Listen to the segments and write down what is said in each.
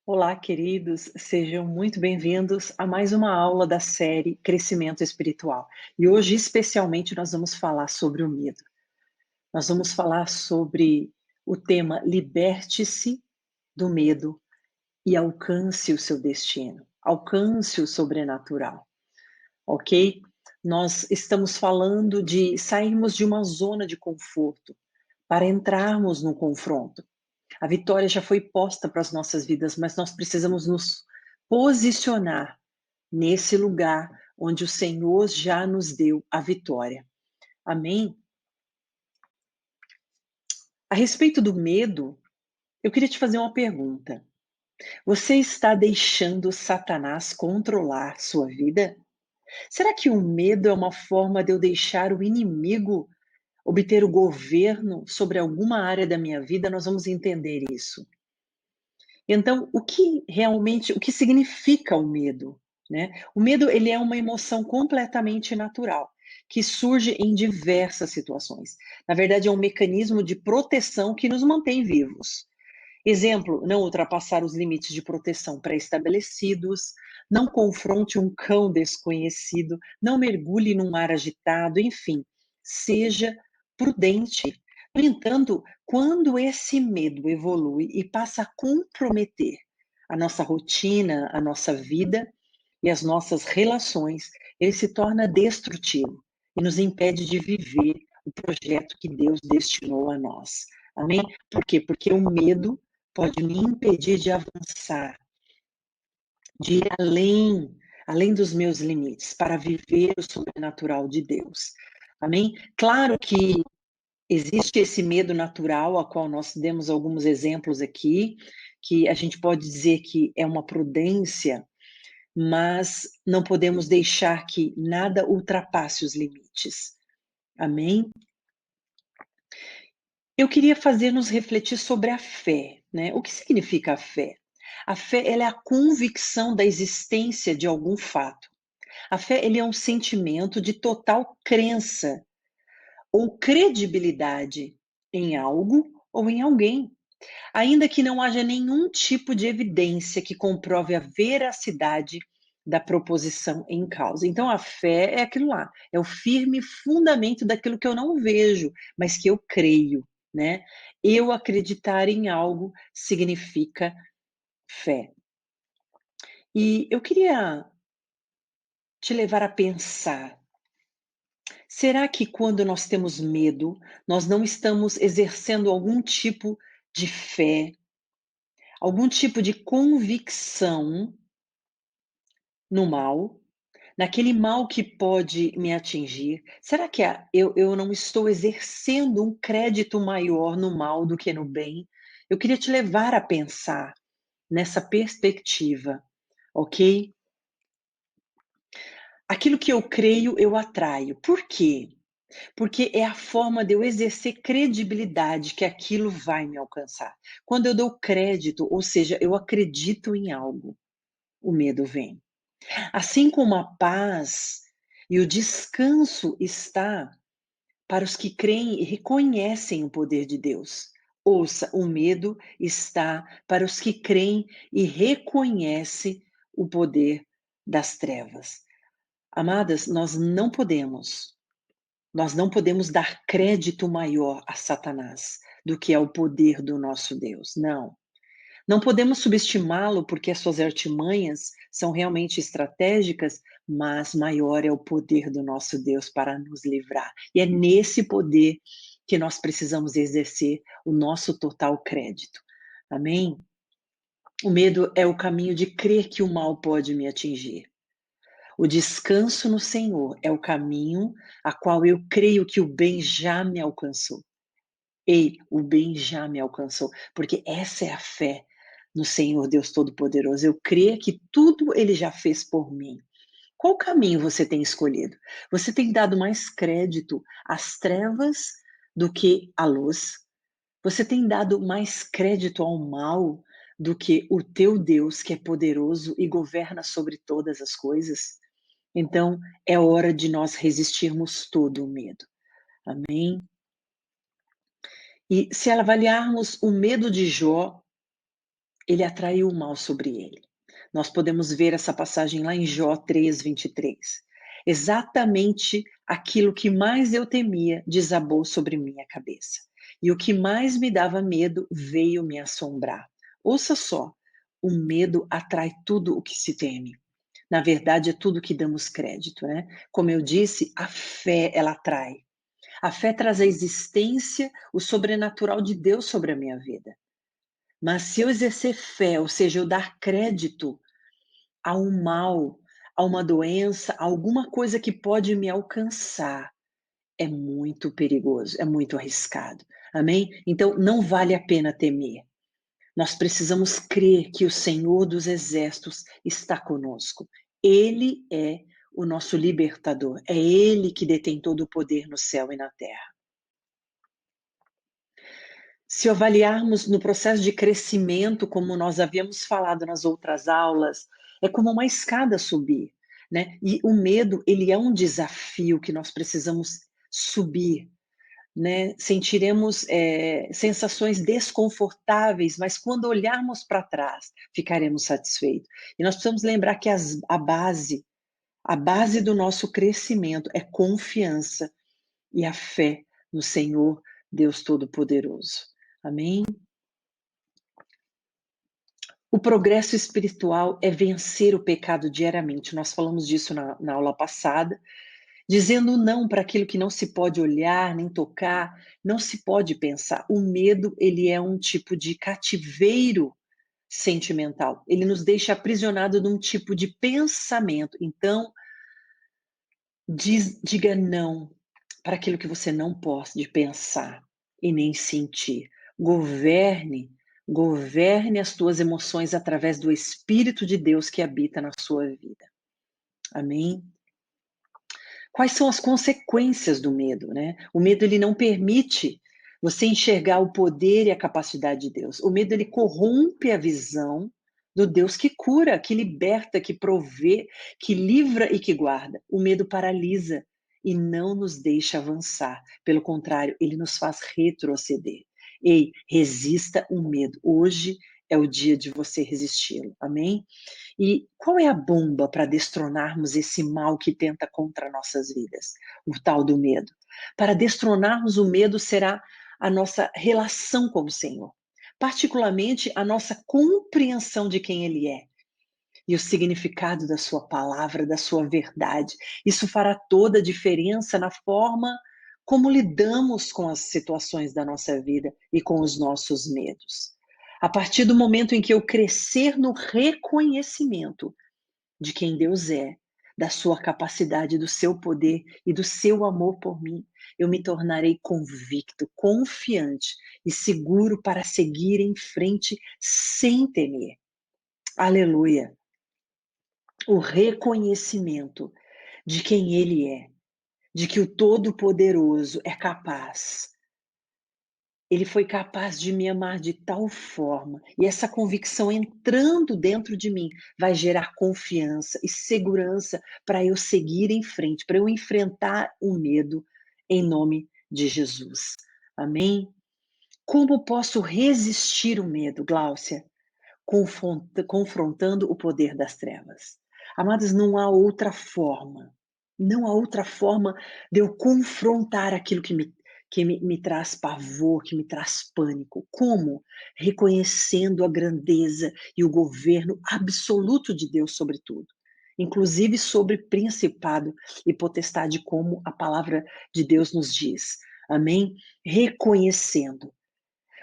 Olá, queridos, sejam muito bem-vindos a mais uma aula da série Crescimento Espiritual. E hoje, especialmente, nós vamos falar sobre o medo. Nós vamos falar sobre o tema Liberte-se do medo e alcance o seu destino, alcance o sobrenatural, ok? Nós estamos falando de sairmos de uma zona de conforto para entrarmos no confronto. A vitória já foi posta para as nossas vidas, mas nós precisamos nos posicionar nesse lugar onde o Senhor já nos deu a vitória. Amém? A respeito do medo, eu queria te fazer uma pergunta. Você está deixando Satanás controlar sua vida? Será que o medo é uma forma de eu deixar o inimigo obter o governo sobre alguma área da minha vida? Nós vamos entender isso. Então, o que significa o medo, né? O medo, ele é uma emoção completamente natural, que surge em diversas situações. Na verdade, é um mecanismo de proteção que nos mantém vivos. Exemplo, não ultrapassar os limites de proteção pré-estabelecidos, não confronte um cão desconhecido, não mergulhe num mar agitado, enfim, seja prudente. No entanto, quando esse medo evolui e passa a comprometer a nossa rotina, a nossa vida e as nossas relações, ele se torna destrutivo e nos impede de viver o projeto que Deus destinou a nós. Amém? Por quê? Porque o medo pode me impedir de avançar, de ir além dos meus limites, para viver o sobrenatural de Deus. Amém? Claro que existe esse medo natural, a qual nós demos alguns exemplos aqui, que a gente pode dizer que é uma prudência, mas não podemos deixar que nada ultrapasse os limites. Amém? Eu queria fazer-nos refletir sobre a fé, né? O que significa a fé? A fé, ela é a convicção da existência de algum fato. A fé, ele é um sentimento de total crença ou credibilidade em algo ou em alguém, ainda que não haja nenhum tipo de evidência que comprove a veracidade da proposição em causa. Então, a fé é aquilo lá, é o firme fundamento daquilo que eu não vejo, mas que eu creio, né? Eu acreditar em algo significa fé. E eu queria te levar a pensar, será que quando nós temos medo, nós não estamos exercendo algum tipo de fé, algum tipo de convicção no mal, naquele mal que pode me atingir? Será que eu não estou exercendo um crédito maior no mal do que no bem? Eu queria te levar a pensar nessa perspectiva, ok? Aquilo que eu creio, eu atraio. Por quê? Porque é a forma de eu exercer credibilidade que aquilo vai me alcançar. Quando eu dou crédito, ou seja, eu acredito em algo, o medo vem. Assim como a paz e o descanso está para os que creem e reconhecem o poder de Deus. Ouça, o medo está para os que creem e reconhecem o poder das trevas. Amadas, nós não podemos dar crédito maior a Satanás do que ao poder do nosso Deus. Não. Não podemos subestimá-lo porque as suas artimanhas são realmente estratégicas, mas maior é o poder do nosso Deus para nos livrar. E é nesse poder que nós precisamos exercer o nosso total crédito. Amém? O medo é o caminho de crer que o mal pode me atingir. O descanso no Senhor é o caminho a qual eu creio que o bem já me alcançou. Ei, o bem já me alcançou, porque essa é a fé no Senhor Deus Todo-Poderoso. Eu creio que tudo Ele já fez por mim. Qual caminho você tem escolhido? Você tem dado mais crédito às trevas do que à luz? Você tem dado mais crédito ao mal do que o teu Deus, que é poderoso e governa sobre todas as coisas? Então, é hora de nós resistirmos todo o medo. Amém? E se avaliarmos o medo de Jó, ele atraiu o mal sobre ele. Nós podemos ver essa passagem lá em Jó 3:23. Exatamente aquilo que mais eu temia desabou sobre minha cabeça. E o que mais me dava medo veio me assombrar. Ouça só, o medo atrai tudo o que se teme. Na verdade, é tudo que damos crédito, né? Como eu disse, a fé, ela atrai. A fé traz à existência o sobrenatural de Deus sobre a minha vida. Mas se eu exercer fé, ou seja, eu dar crédito a um mal, a uma doença, a alguma coisa que pode me alcançar, é muito perigoso, é muito arriscado. Amém? Então, não vale a pena temer. Nós precisamos crer que o Senhor dos Exércitos está conosco. Ele é o nosso libertador. É Ele que detém todo o poder no céu e na terra. Se avaliarmos no processo de crescimento, como nós havíamos falado nas outras aulas, é como uma escada a subir, né? E o medo, ele é um desafio que nós precisamos subir, né? Sentiremos sensações desconfortáveis, mas quando olharmos para trás, ficaremos satisfeitos. E nós precisamos lembrar que a base do nosso crescimento é confiança e a fé no Senhor, Deus Todo-Poderoso. Amém? O progresso espiritual é vencer o pecado diariamente. Nós falamos disso na aula passada, dizendo não para aquilo que não se pode olhar, nem tocar, não se pode pensar. O medo, ele é um tipo de cativeiro sentimental. Ele nos deixa aprisionado num tipo de pensamento. Então, diga não para aquilo que você não pode pensar e nem sentir. Governe as tuas emoções através do Espírito de Deus que habita na sua vida. Amém? Quais são as consequências do medo, né? O medo, ele não permite você enxergar o poder e a capacidade de Deus. O medo, ele corrompe a visão do Deus que cura, que liberta, que provê, que livra e que guarda. O medo paralisa e não nos deixa avançar. Pelo contrário, ele nos faz retroceder. Ei, resista o medo. Hoje é o dia de você resisti-lo. Amém? E qual é a bomba para destronarmos esse mal que tenta contra nossas vidas? O tal do medo. Para destronarmos o medo será a nossa relação com o Senhor, particularmente a nossa compreensão de quem Ele é e o significado da Sua palavra, da Sua verdade. Isso fará toda a diferença na forma como lidamos com as situações da nossa vida e com os nossos medos. A partir do momento em que eu crescer no reconhecimento de quem Deus é, da sua capacidade, do seu poder e do seu amor por mim, eu me tornarei convicto, confiante e seguro para seguir em frente sem temer. Aleluia! O reconhecimento de quem Ele é, de que o Todo-Poderoso é capaz. Ele foi capaz de me amar de tal forma, e essa convicção entrando dentro de mim vai gerar confiança e segurança para eu seguir em frente, para eu enfrentar o medo em nome de Jesus. Amém? Como posso resistir o medo, Gláucia? Confrontando o poder das trevas. Amados, não há outra forma. Não há outra forma de eu confrontar aquilo que me traz pavor, que me traz pânico. Como? Reconhecendo a grandeza e o governo absoluto de Deus sobre tudo. Inclusive sobre principado e potestade, como a palavra de Deus nos diz. Amém? Reconhecendo.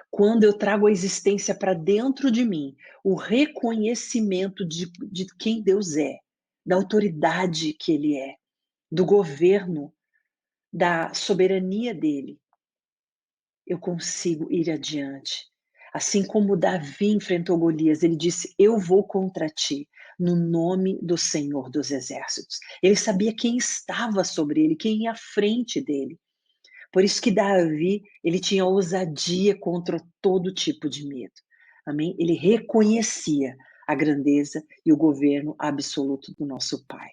Quando eu trago a existência para dentro de mim, o reconhecimento de quem Deus é, da autoridade que Ele é, do governo, da soberania dele, eu consigo ir adiante. Assim como Davi enfrentou Golias, ele disse: Eu vou contra ti, no nome do Senhor dos Exércitos. Ele sabia quem estava sobre ele, quem ia à frente dele. Por isso que Davi, ele tinha ousadia contra todo tipo de medo. Amém? Ele reconhecia a grandeza e o governo absoluto do nosso Pai.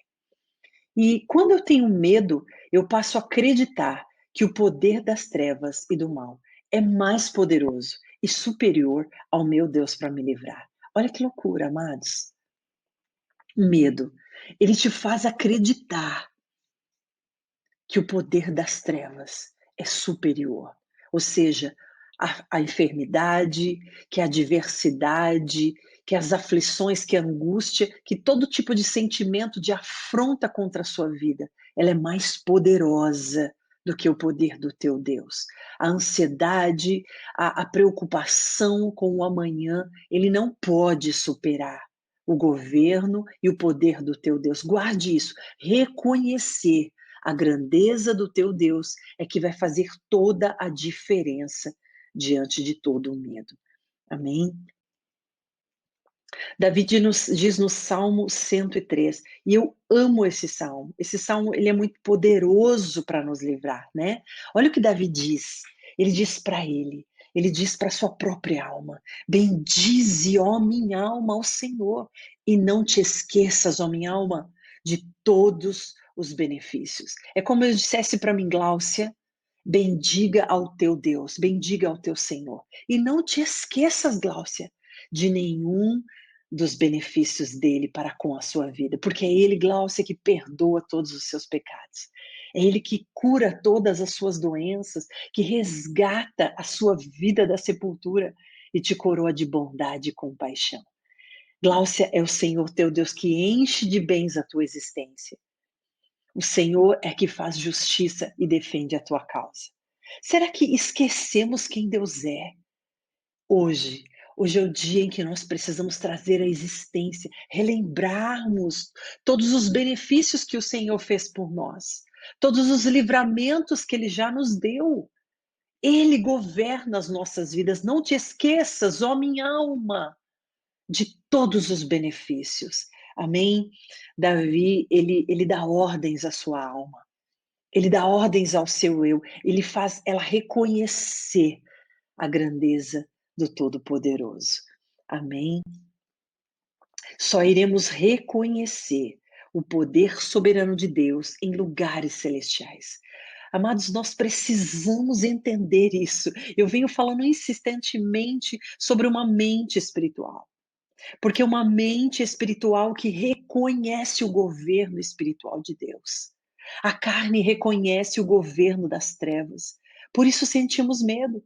E quando eu tenho medo, eu passo a acreditar que o poder das trevas e do mal é mais poderoso e superior ao meu Deus para me livrar. Olha que loucura, amados. O medo, ele te faz acreditar que o poder das trevas é superior. Ou seja, a enfermidade, que a adversidade, que as aflições, que a angústia, que todo tipo de sentimento de afronta contra a sua vida, ela é mais poderosa do que o poder do teu Deus. A ansiedade, a preocupação com o amanhã, ele não pode superar o governo e o poder do teu Deus. Guarde isso. Reconhecer a grandeza do teu Deus é que vai fazer toda a diferença diante de todo o medo. Amém? Davi diz no Salmo 103, e eu amo esse salmo ele é muito poderoso para nos livrar, né? Olha o que Davi diz, ele diz para sua própria alma, bendize, ó minha alma, ao Senhor, e não te esqueças, ó minha alma, de todos os benefícios. É como eu dissesse para mim, Gláucia, bendiga ao teu Deus, bendiga ao teu Senhor, e não te esqueças, Gláucia, de nenhum dos benefícios dele para com a sua vida, porque é ele, Gláucia, que perdoa todos os seus pecados. É ele que cura todas as suas doenças, que resgata a sua vida da sepultura e te coroa de bondade e compaixão. Gláucia, é o Senhor teu Deus que enche de bens a tua existência. O Senhor é que faz justiça e defende a tua causa. Será que esquecemos quem Deus é? Hoje, hoje é o dia em que nós precisamos trazer à existência, relembrarmos todos os benefícios que o Senhor fez por nós, todos os livramentos que Ele já nos deu. Ele governa as nossas vidas. Não te esqueças, ó minha alma, de todos os benefícios. Amém? Davi, ele dá ordens à sua alma. Ele dá ordens ao seu eu. Ele faz ela reconhecer a grandeza do Todo-Poderoso. Amém? Só iremos reconhecer o poder soberano de Deus em lugares celestiais. Amados, nós precisamos entender isso. Eu venho falando insistentemente sobre uma mente espiritual. Porque uma mente espiritual que reconhece o governo espiritual de Deus. A carne reconhece o governo das trevas. Por isso sentimos medo.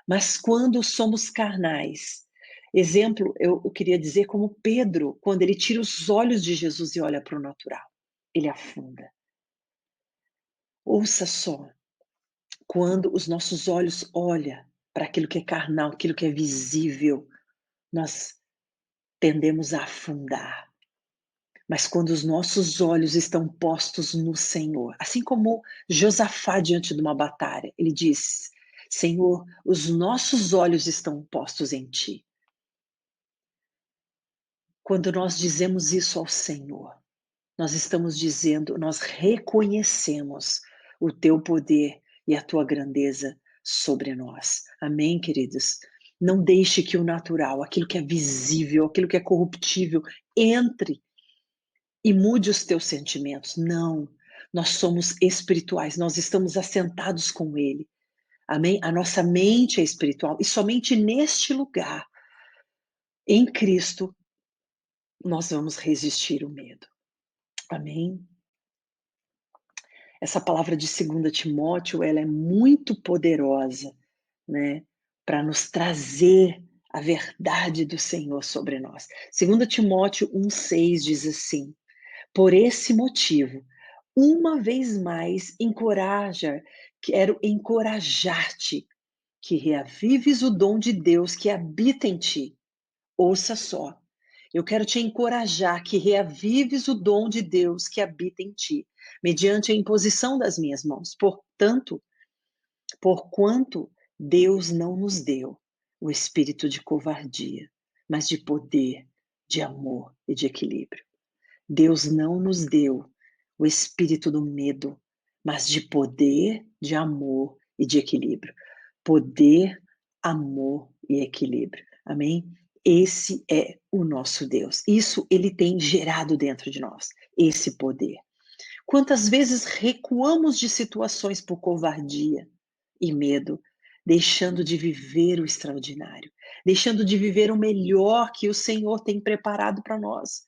Mas quando somos carnais, exemplo, eu queria dizer como Pedro, quando ele tira os olhos de Jesus e olha para o natural, ele afunda. Ouça só, quando os nossos olhos olham para aquilo que é carnal, aquilo que é visível, nós tendemos a afundar. Mas quando os nossos olhos estão postos no Senhor, assim como Josafá diante de uma batalha, ele diz: Senhor, os nossos olhos estão postos em ti. Quando nós dizemos isso ao Senhor, nós estamos dizendo, nós reconhecemos o teu poder e a tua grandeza sobre nós. Amém, queridos? Não deixe que o natural, aquilo que é visível, aquilo que é corruptível, entre e mude os teus sentimentos. Não, nós somos espirituais, nós estamos assentados com Ele. Amém? A nossa mente é espiritual e somente neste lugar, em Cristo, nós vamos resistir o medo. Amém? Essa palavra de 2 Timóteo, ela é muito poderosa, né? Para nos trazer a verdade do Senhor sobre nós. 2 Timóteo 1,6 diz assim: por esse motivo, uma vez mais, quero encorajar-te, que reavives o dom de Deus que habita em ti. Ouça só, eu quero te encorajar que reavives o dom de Deus que habita em ti, mediante a imposição das minhas mãos. Porquanto Deus não nos deu o espírito de covardia, mas de poder, de amor e de equilíbrio. Deus não nos deu o espírito do medo, mas de poder, de amor e de equilíbrio. Poder, amor e equilíbrio. Amém? Esse é o nosso Deus. Isso ele tem gerado dentro de nós, esse poder. Quantas vezes recuamos de situações por covardia e medo, deixando de viver o extraordinário, deixando de viver o melhor que o Senhor tem preparado para nós.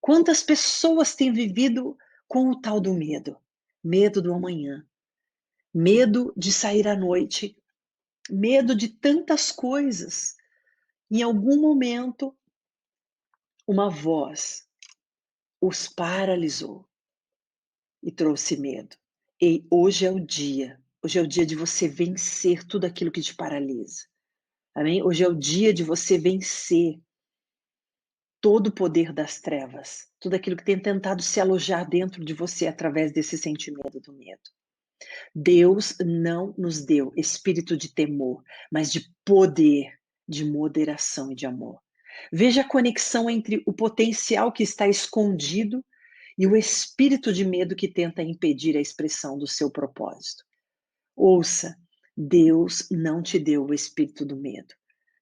Quantas pessoas têm vivido com o tal do medo? Medo do amanhã, medo de sair à noite, medo de tantas coisas. Em algum momento, uma voz os paralisou e trouxe medo. E hoje é o dia de você vencer tudo aquilo que te paralisa. Amém? Hoje é o dia de você vencer todo o poder das trevas, tudo aquilo que tem tentado se alojar dentro de você através desse sentimento do medo. Deus não nos deu espírito de temor, mas de poder, de moderação e de amor. Veja a conexão entre o potencial que está escondido e o espírito de medo que tenta impedir a expressão do seu propósito. Ouça, Deus não te deu o espírito do medo,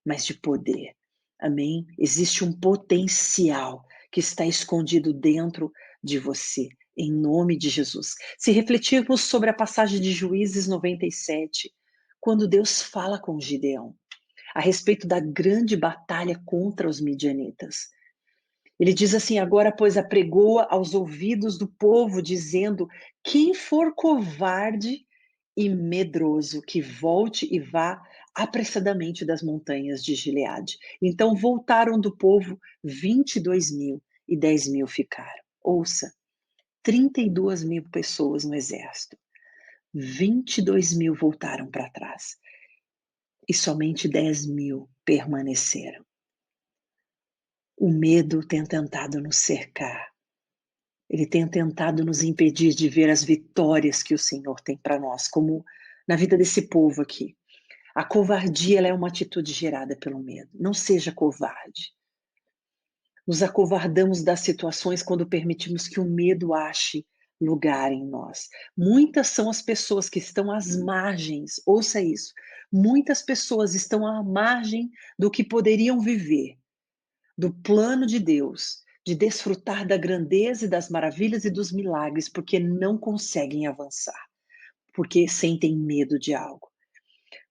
mas de poder. Amém? Existe um potencial que está escondido dentro de você, em nome de Jesus. Se refletirmos sobre a passagem de Juízes 97, quando Deus fala com Gideão a respeito da grande batalha contra os midianitas. Ele diz assim: agora, pois, apregoa aos ouvidos do povo, dizendo: quem for covarde e medroso, que volte e vá apressadamente das montanhas de Gileade. Então voltaram do povo 22.000 e 10.000 ficaram. Ouça, 32.000 pessoas no exército. 22.000 voltaram para trás. E somente 10.000 permaneceram. O medo tem tentado nos cercar. Ele tem tentado nos impedir de ver as vitórias que o Senhor tem para nós, como na vida desse povo aqui. A covardia, ela é uma atitude gerada pelo medo. Não seja covarde. Nos acovardamos das situações quando permitimos que o medo ache lugar em nós. Muitas são as pessoas que estão às margens, ouça isso. Muitas pessoas estão à margem do que poderiam viver, do plano de Deus, de desfrutar da grandeza e das maravilhas e dos milagres, porque não conseguem avançar, porque sentem medo de algo.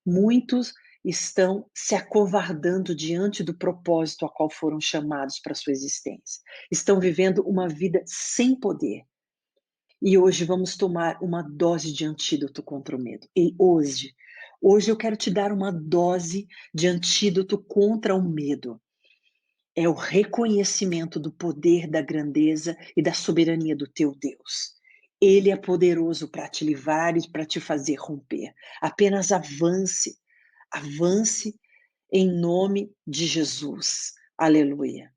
Muitos estão se acovardando diante do propósito a qual foram chamados para a sua existência. Estão vivendo uma vida sem poder. E hoje vamos tomar uma dose de antídoto contra o medo. E hoje eu quero te dar uma dose de antídoto contra o medo. É o reconhecimento do poder, da grandeza e da soberania do teu Deus. Ele é poderoso para te livrar e para te fazer romper. Apenas avance, avance em nome de Jesus. Aleluia.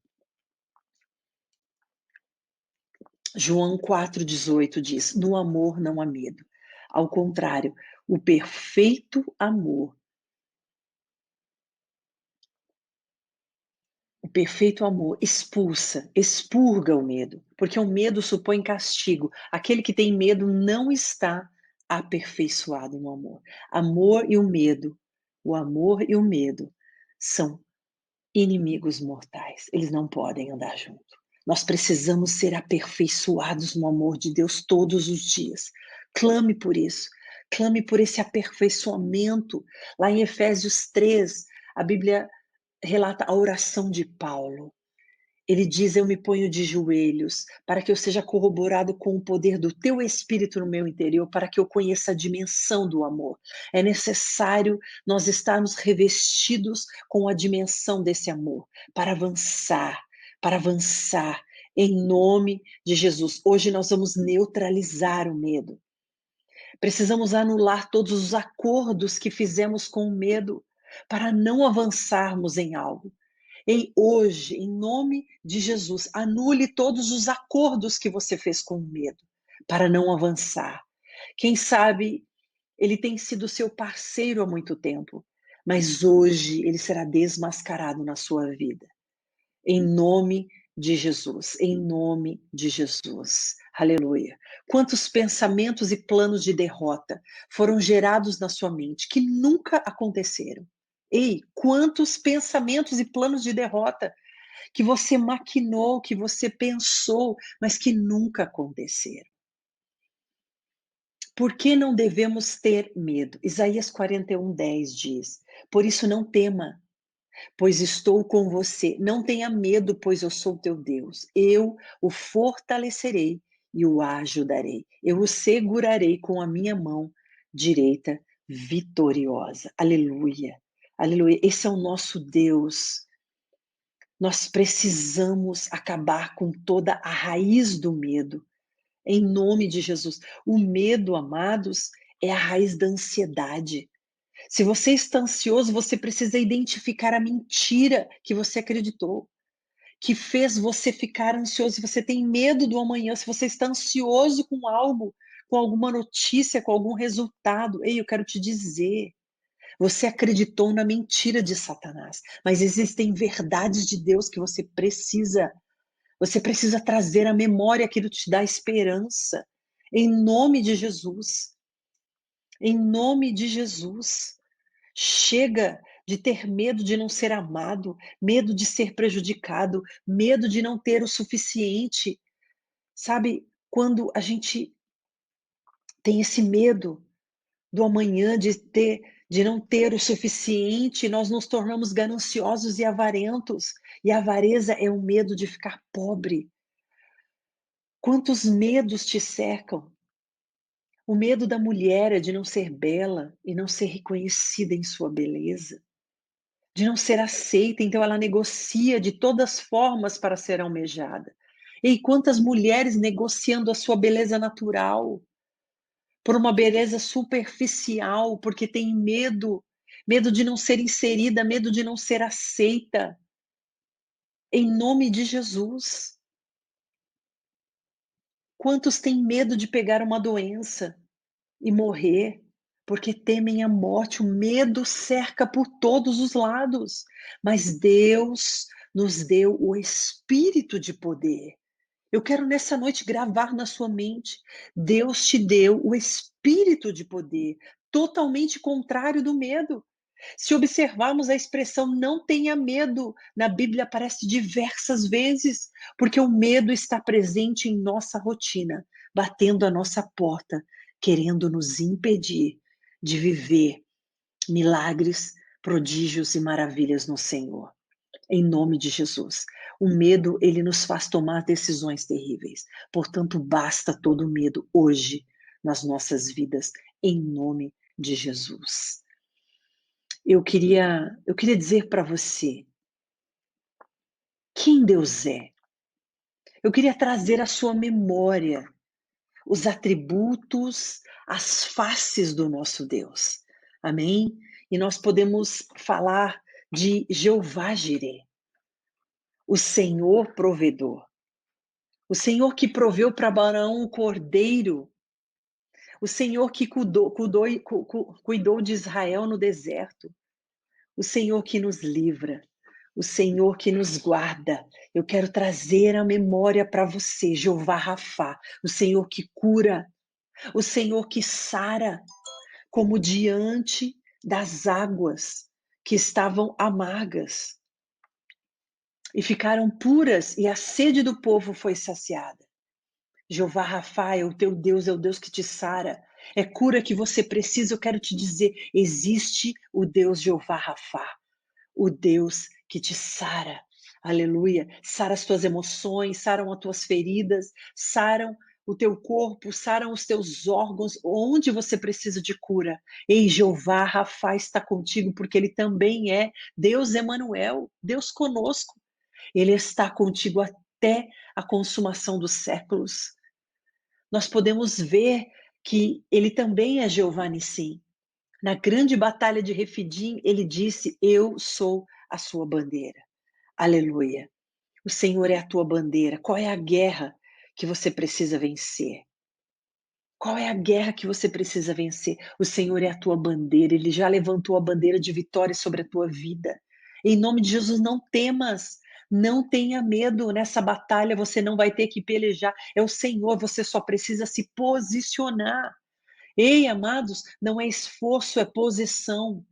João 4,18 diz: no amor não há medo. Ao contrário, o perfeito amor, expurga o medo, porque o medo supõe castigo. Aquele que tem medo não está aperfeiçoado no amor. O amor e o medo são inimigos mortais. Eles não podem andar juntos. Nós precisamos ser aperfeiçoados no amor de Deus todos os dias. Clame por isso. Clame por esse aperfeiçoamento. Lá em Efésios 3, a Bíblia relata a oração de Paulo. Ele diz: eu me ponho de joelhos para que eu seja corroborado com o poder do teu Espírito no meu interior, para que eu conheça a dimensão do amor. É necessário nós estarmos revestidos com a dimensão desse amor, para avançar em nome de Jesus. Hoje nós vamos neutralizar o medo. Precisamos anular todos os acordos que fizemos com o medo para não avançarmos em algo. E hoje, em nome de Jesus, anule todos os acordos que você fez com o medo para não avançar. Quem sabe ele tem sido seu parceiro há muito tempo, mas hoje ele será desmascarado na sua vida. Em nome de Jesus, em nome de Jesus. Aleluia. Quantos pensamentos e planos de derrota foram gerados na sua mente que nunca aconteceram? Ei, quantos pensamentos e planos de derrota que você maquinou, que você pensou, mas que nunca aconteceram? Por que não devemos ter medo? Isaías 41:10 diz: por isso não tema, pois estou com você. Não tenha medo, pois eu sou teu Deus. Eu o fortalecerei e o ajudarei. Eu o segurarei com a minha mão direita vitoriosa. Aleluia. Aleluia. Esse é o nosso Deus. Nós precisamos acabar com toda a raiz do medo, em nome de Jesus. O medo, amados, é a raiz da ansiedade. Se você está ansioso, você precisa identificar a mentira que você acreditou, que fez você ficar ansioso. Se você tem medo do amanhã, se você está ansioso com algo, com alguma notícia, com algum resultado, ei, eu quero te dizer, você acreditou na mentira de Satanás, mas existem verdades de Deus que você precisa trazer à memória aquilo que te dá esperança. Em nome de Jesus. Em nome de Jesus. Chega de ter medo de não ser amado, medo de ser prejudicado, medo de não ter o suficiente. Sabe, quando a gente tem esse medo do amanhã, de não ter o suficiente, nós nos tornamos gananciosos e avarentos. E a avareza é o medo de ficar pobre. Quantos medos te cercam? O medo da mulher é de não ser bela e não ser reconhecida em sua beleza, de não ser aceita, então ela negocia de todas as formas para ser almejada. E quantas mulheres negociando a sua beleza natural por uma beleza superficial, porque tem medo, medo de não ser inserida, medo de não ser aceita. Em nome de Jesus. Quantos têm medo de pegar uma doença e morrer, porque temem a morte? O medo cerca por todos os lados, mas Deus nos deu o espírito de poder. Eu quero nessa noite gravar na sua mente, Deus te deu o espírito de poder, totalmente contrário do medo. Se observarmos a expressão não tenha medo, na Bíblia aparece diversas vezes, porque o medo está presente em nossa rotina, batendo a nossa porta, querendo nos impedir de viver milagres, prodígios e maravilhas no Senhor. Em nome de Jesus. O medo, ele nos faz tomar decisões terríveis. Portanto, basta todo medo hoje nas nossas vidas, em nome de Jesus. Eu queria dizer para você quem Deus é. Eu queria trazer à sua memória os atributos, as faces do nosso Deus. Amém? E nós podemos falar de Jeová Jireh, o Senhor provedor. O Senhor que proveu para Abraão o cordeiro. O Senhor que cuidou de Israel no deserto. O Senhor que nos livra. O Senhor que nos guarda. Eu quero trazer a memória para você, Jeová Rafá, o Senhor que cura, o Senhor que sara, como diante das águas que estavam amargas e ficaram puras, e a sede do povo foi saciada. Jeová Rafá é o teu Deus, é o Deus que te sara. É cura que você precisa. Eu quero te dizer, existe o Deus Jeová Rafá, o Deus que te sara. Aleluia. Sara as tuas emoções, saram as tuas feridas, saram o teu corpo, saram os teus órgãos, onde você precisa de cura. Ei, Jeová Rafá está contigo, porque ele também é Deus Emanuel, Deus conosco. Ele está contigo até a consumação dos séculos. Nós podemos ver que ele também é Jeová Nissim. Na grande batalha de Refidim, ele disse: eu sou a sua bandeira. Aleluia. O Senhor é a tua bandeira. Qual é a guerra que você precisa vencer? Qual é a guerra que você precisa vencer? O Senhor é a tua bandeira. Ele já levantou a bandeira de vitória sobre a tua vida. Em nome de Jesus, não temas. Não tenha medo. Nessa batalha você não vai ter que pelejar. É o Senhor, você só precisa se posicionar. Ei, amados, não é esforço, é posição.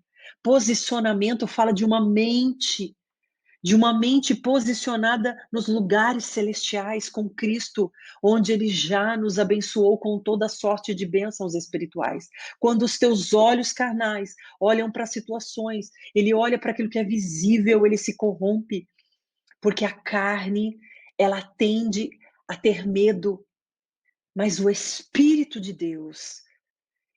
Posicionamento fala de uma mente de uma mente posicionada nos lugares celestiais com Cristo, onde Ele já nos abençoou com toda sorte de bênçãos espirituais. Quando os teus olhos carnais olham para situações, ele olha para aquilo que é visível, ele se corrompe, porque a carne, ela tende a ter medo, mas o Espírito de Deus,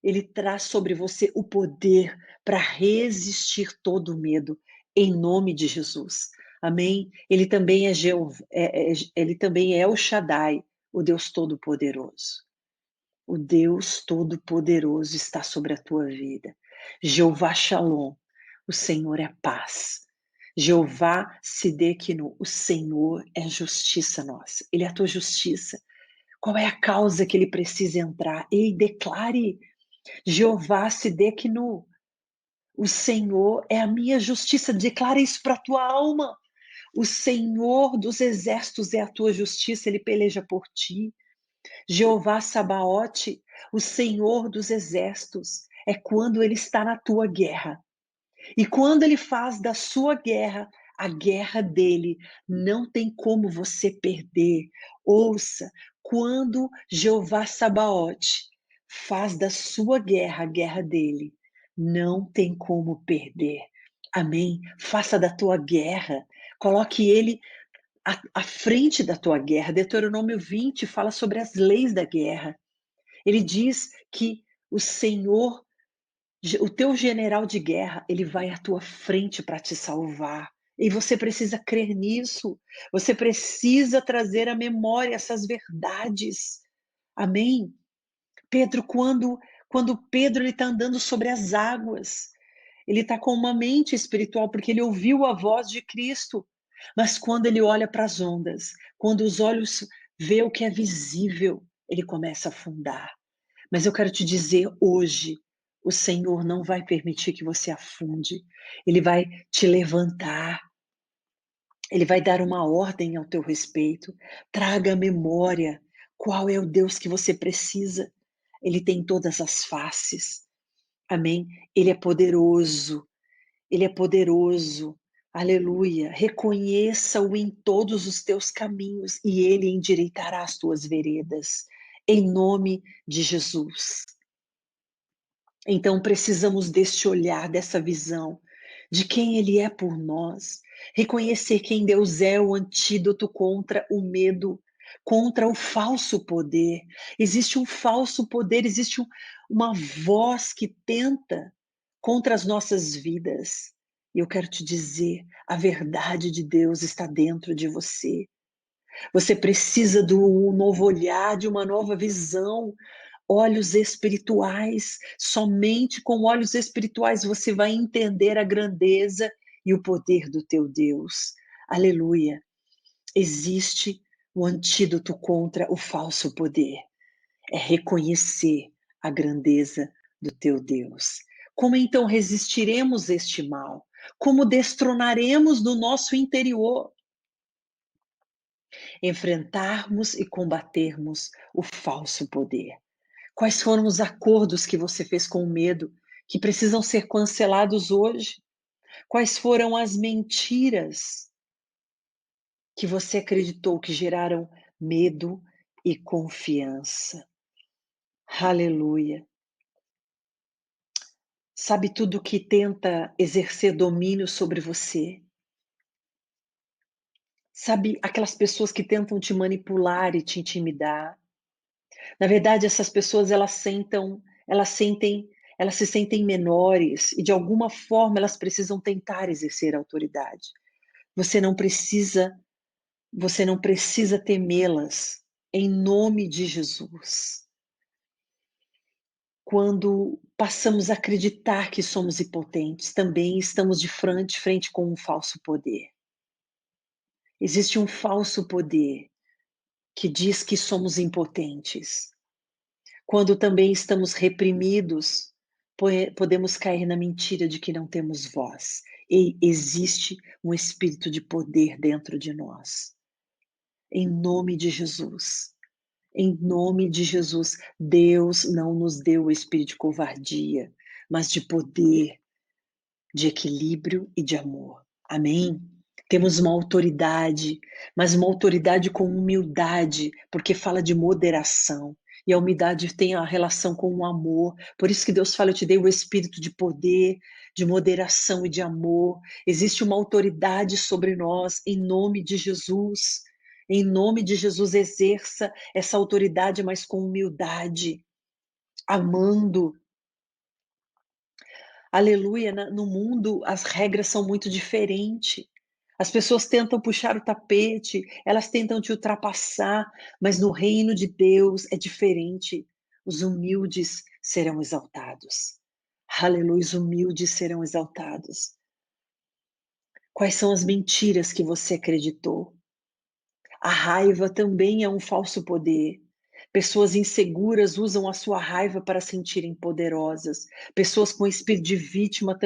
ele traz sobre você o poder para resistir todo o medo, em nome de Jesus. Amém? Ele também é, ele também é o Shaddai, o Deus Todo-Poderoso. O Deus Todo-Poderoso está sobre a tua vida. Jeová Shalom, o Senhor é paz. Jeová Sidekinu, o Senhor é justiça nossa. Ele é a tua justiça. Qual é a causa que ele precisa entrar? Ei, declare. Jeová Sidekinu, o Senhor é a minha justiça. Declara isso para a tua alma. O Senhor dos exércitos é a tua justiça, ele peleja por ti. Jeová Sabaote, o Senhor dos exércitos, é quando ele está na tua guerra. E quando ele faz da sua guerra a guerra dele, não tem como você perder. Ouça, quando Jeová Sabaote faz da sua guerra a guerra dele, não tem como perder. Amém? Faça da tua guerra, coloque ele à frente da tua guerra. Deuteronômio 20 fala sobre as leis da guerra. Ele diz que o Senhor, o teu general de guerra, ele vai à tua frente para te salvar. E você precisa crer nisso. Você precisa trazer à memória essas verdades. Amém? Pedro, quando Pedro está andando sobre as águas, ele está com uma mente espiritual, porque ele ouviu a voz de Cristo. Mas quando ele olha para as ondas, quando os olhos vê o que é visível, ele começa a afundar. Mas eu quero te dizer hoje, o Senhor não vai permitir que você afunde. Ele vai te levantar. Ele vai dar uma ordem ao teu respeito. Traga à memória qual é o Deus que você precisa. Ele tem todas as faces. Amém? Ele é poderoso. Ele é poderoso. Aleluia. Reconheça-o em todos os teus caminhos e ele endireitará as tuas veredas. Em nome de Jesus. Então precisamos deste olhar, dessa visão de quem ele é por nós. Reconhecer quem Deus é, o antídoto contra o medo, contra o falso poder. Existe um falso poder, existe uma voz que tenta contra as nossas vidas. E eu quero te dizer, a verdade de Deus está dentro de você. Você precisa de um novo olhar, de uma nova visão, olhos espirituais. Somente com olhos espirituais você vai entender a grandeza e o poder do teu Deus. Aleluia. Existe o antídoto contra o falso poder. É reconhecer a grandeza do teu Deus. Como então resistiremos este mal? Como destronaremos do nosso interior? Enfrentarmos e combatermos o falso poder. Quais foram os acordos que você fez com o medo que precisam ser cancelados hoje? Quais foram as mentiras que você acreditou que geraram medo e confiança? Aleluia. Sabe tudo que tenta exercer domínio sobre você? Sabe aquelas pessoas que tentam te manipular e te intimidar? Na verdade, essas pessoas elas se sentem menores e de alguma forma elas precisam tentar exercer autoridade. Você não precisa, você não precisa temê-las em nome de Jesus. Quando passamos a acreditar que somos impotentes, também estamos de frente com um falso poder. Existe um falso poder que diz que somos impotentes. Quando também estamos reprimidos, podemos cair na mentira de que não temos voz. E existe um espírito de poder dentro de nós. Em nome de Jesus. Em nome de Jesus, Deus não nos deu o espírito de covardia, mas de poder, de equilíbrio e de amor. Amém? Temos uma autoridade, mas uma autoridade com humildade, porque fala de moderação. E a humildade tem a relação com o amor. Por isso que Deus fala: "Eu te dei o espírito de poder, de moderação e de amor". Existe uma autoridade sobre nós, em nome de Jesus. Em nome de Jesus, exerça essa autoridade, mas com humildade, amando. Aleluia, no mundo as regras são muito diferentes. As pessoas tentam puxar o tapete, elas tentam te ultrapassar, mas no reino de Deus é diferente. Os humildes serão exaltados. Aleluia, os humildes serão exaltados. Quais são as mentiras que você acreditou? A raiva também é um falso poder. Pessoas inseguras usam a sua raiva para se sentirem poderosas. Pessoas com espírito de vítima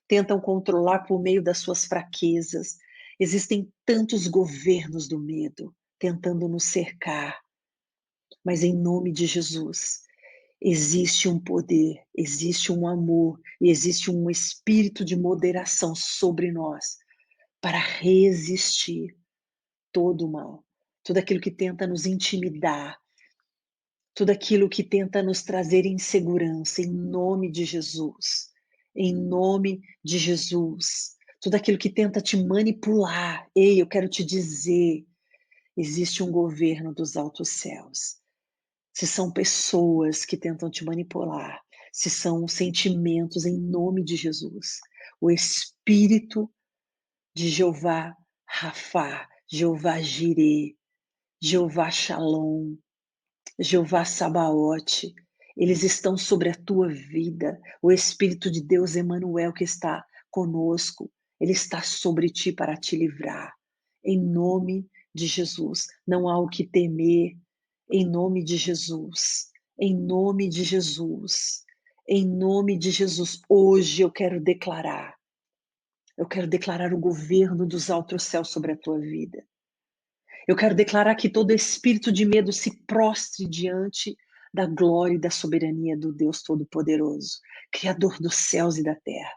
tentam controlar por meio das suas fraquezas. Existem tantos governos do medo tentando nos cercar, mas em nome de Jesus, existe um poder, existe um amor e existe um espírito de moderação sobre nós para resistir todo o mal, tudo aquilo que tenta nos intimidar, tudo aquilo que tenta nos trazer insegurança, em nome de Jesus. Em nome de Jesus. Tudo aquilo que tenta te manipular. Ei, eu quero te dizer, existe um governo dos altos céus. Se são pessoas que tentam te manipular, se são sentimentos, em nome de Jesus. O Espírito de Jeová Rafá, Jeová Jireh, Jeová Shalom, Jeová Sabaote, eles estão sobre a tua vida. O Espírito de Deus Emanuel que está conosco, ele está sobre ti para te livrar. Em nome de Jesus, não há o que temer. Em nome de Jesus, em nome de Jesus, em nome de Jesus. Hoje eu quero declarar o governo dos altos céus sobre a tua vida. Eu quero declarar que todo espírito de medo se prostre diante da glória e da soberania do Deus Todo-Poderoso, Criador dos céus e da terra.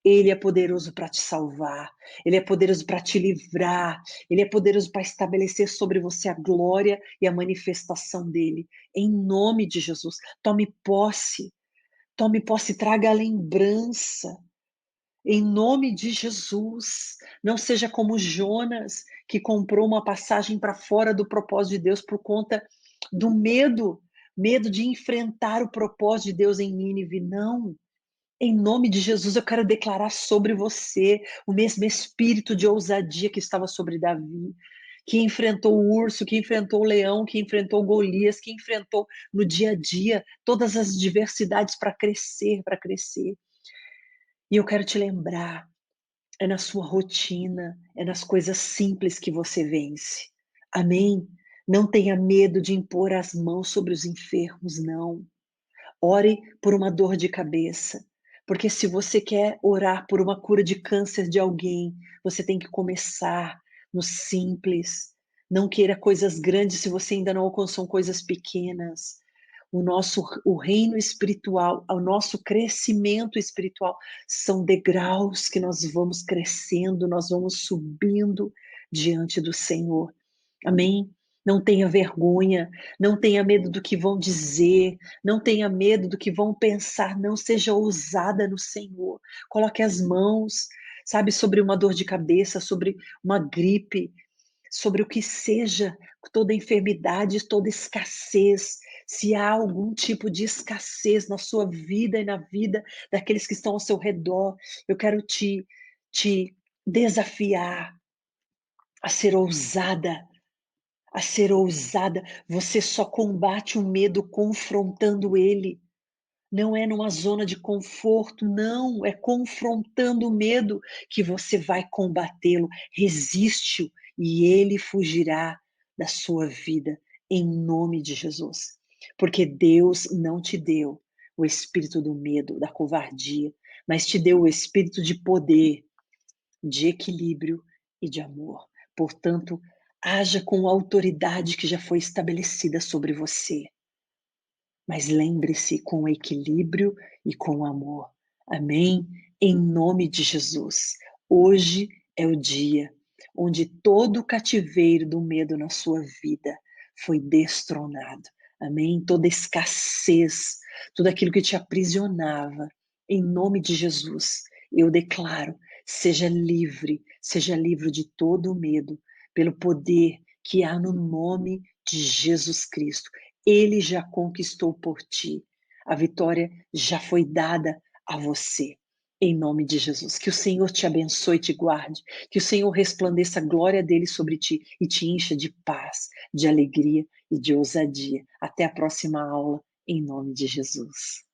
Ele é poderoso para te salvar, ele é poderoso para te livrar, ele é poderoso para estabelecer sobre você a glória e a manifestação dele. Em nome de Jesus, tome posse, traga a lembrança em nome de Jesus, não seja como Jonas, que comprou uma passagem para fora do propósito de Deus por conta do medo, medo de enfrentar o propósito de Deus em Nínive. Não. Em nome de Jesus, eu quero declarar sobre você o mesmo espírito de ousadia que estava sobre Davi, que enfrentou o urso, que enfrentou o leão, que enfrentou Golias, que enfrentou no dia a dia todas as diversidades para crescer, para crescer. E eu quero te lembrar, é na sua rotina, é nas coisas simples que você vence. Amém? Não tenha medo de impor as mãos sobre os enfermos, não. Ore por uma dor de cabeça, porque se você quer orar por uma cura de câncer de alguém, você tem que começar no simples. Não queira coisas grandes se você ainda não alcançou coisas pequenas. O reino espiritual, o nosso crescimento espiritual são degraus que nós vamos crescendo, nós vamos subindo diante do Senhor. Amém? Não tenha vergonha, não tenha medo do que vão dizer, não tenha medo do que vão pensar, não seja ousada no Senhor. Coloque as mãos, sabe, sobre uma dor de cabeça, sobre uma gripe, sobre o que seja, toda enfermidade, toda escassez. Se há algum tipo de escassez na sua vida e na vida daqueles que estão ao seu redor, eu quero te desafiar a ser ousada, a ser ousada. Você só combate o medo confrontando ele. Não é numa zona de conforto, não, é confrontando o medo que você vai combatê-lo. Resiste-o e ele fugirá da sua vida, em nome de Jesus. Porque Deus não te deu o espírito do medo, da covardia, mas te deu o espírito de poder, de equilíbrio e de amor. Portanto, haja com a autoridade que já foi estabelecida sobre você. Mas lembre-se com equilíbrio e com amor. Amém? Em nome de Jesus. Hoje é o dia. onde todo o cativeiro do medo na sua vida foi destronado. Amém? Toda escassez, tudo aquilo que te aprisionava, em nome de Jesus, eu declaro, seja livre de todo o medo, pelo poder que há no nome de Jesus Cristo. Ele já conquistou por ti. A vitória já foi dada a você. Em nome de Jesus. Que o Senhor te abençoe e te guarde. Que o Senhor resplandeça a glória dele sobre ti e te encha de paz, de alegria e de ousadia. Até a próxima aula, em nome de Jesus.